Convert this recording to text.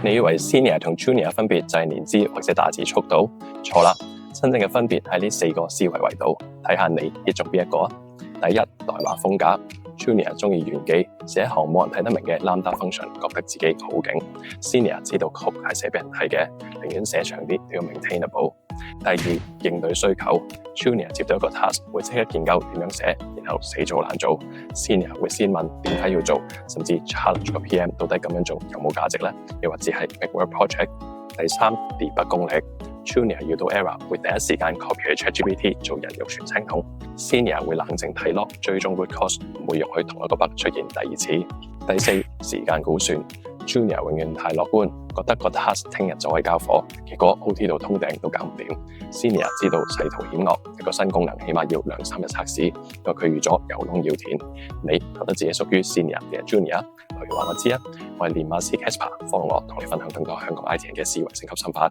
你以為 Senior 同 Junior 分別就係年資或者打字速度？錯啦，真正嘅分別喺呢4個思維維度，睇下你跌中邊一個啊？第一，代碼風格。Junior 中意炫技，寫一行冇人睇得明嘅 Lambda function，覺得自己好勁。Senior 知道 code 係寫俾人睇嘅，寧願寫長啲都要 maintainable。第二，應對需求。Junior 接到一個 task 會即刻研究點樣寫，然後死做爛做。Senior 會先問點解要做，甚至 challenge 個 PM 到底咁樣做有冇價值呢？又或者係 big work project。第三，debug 功力。Junior 遇到 error 會第一時間 copy 去 ChatGPT 做人肉傳聲筒。Senior 會冷靜睇 log 追蹤 root cause，唔會容許同一個 bug 出現第二次。第四，時間估算。Junior 永遠太樂觀，覺得個 task 聽日就可以交貨，結果 OT 到通頂都搞唔掂。Senior 知道世途險惡，一個新功能起碼要2-3日測試，因為佢預咗有窿要填。你覺得自己屬於 Senior 定係 Junior？留言話我知啊！我係練馬師 Casper，follow 我，同你分享更多香港 IT 人嘅思維升級心法。